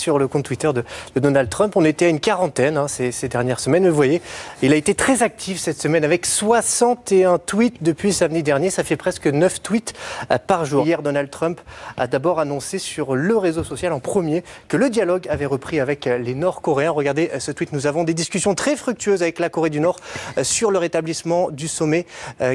sur le compte Twitter de Donald Trump. On était à une quarantaine ces dernières semaines. Vous voyez, il a été très actif cette semaine avec 61 tweets depuis samedi dernier. Ça fait presque 9 tweets par jour. Hier, Donald Trump a d'abord annoncé sur le réseau social en premier que le dialogue avait repris avec les Nord-Coréens. Regardez ce tweet. Nous avons des discussions très fructueuses avec la Corée du Nord sur le rétablissement du sommet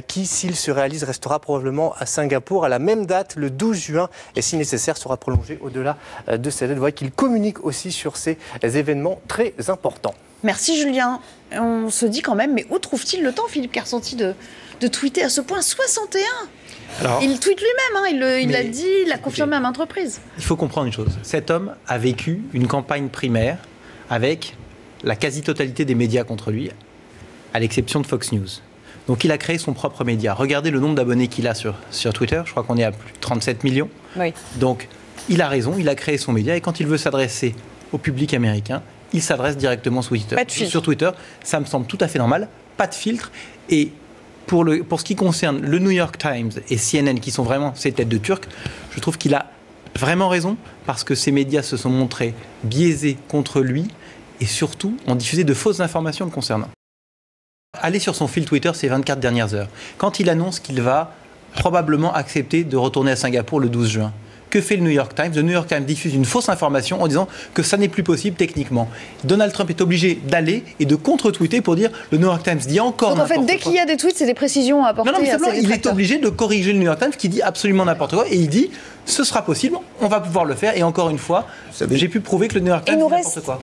qui, s'il se réalise, restera probablement à Singapour à la même date, le 12 juin, et si nécessaire sera prolongé au-delà de cette date. Vous voyez qu'il communique aussi sur ces événements très importants. Merci Julien. On se dit quand même, mais où trouve-t-il le temps, Philippe Carsanti, de tweeter à ce point 61 ? Alors, il tweet lui-même, il l'a dit, il l'a confirmé à maintes reprises. Il faut comprendre une chose, cet homme a vécu une campagne primaire avec la quasi-totalité des médias contre lui, à l'exception de Fox News. Donc il a créé son propre média. Regardez le nombre d'abonnés qu'il a sur Twitter, je crois qu'on est à plus de 37 millions. Oui. Donc il a raison, il a créé son média et quand il veut s'adresser au public américain, il s'adresse directement sur Twitter. Ça me semble tout à fait normal, pas de filtre. Et pour ce qui concerne le New York Times et CNN, qui sont vraiment ses têtes de turc, je trouve qu'il a vraiment raison parce que ces médias se sont montrés biaisés contre lui et surtout ont diffusé de fausses informations le concernant. Allez sur son fil Twitter ces 24 dernières heures. Quand il annonce qu'il va probablement accepter de retourner à Singapour le 12 juin, que fait le New York Times ? Le New York Times diffuse une fausse information en disant que ça n'est plus possible techniquement. Donald Trump est obligé d'aller et de contre-tweeter pour dire le New York Times dit encore n'importe quoi. Donc en fait, dès qu'il y a des tweets, c'est des précisions à apporter. Non, mais simplement, il est obligé de corriger le New York Times qui dit absolument n'importe quoi et il dit ce sera possible, on va pouvoir le faire et encore une fois, j'ai pu prouver que le New York Times dit n'importe quoi.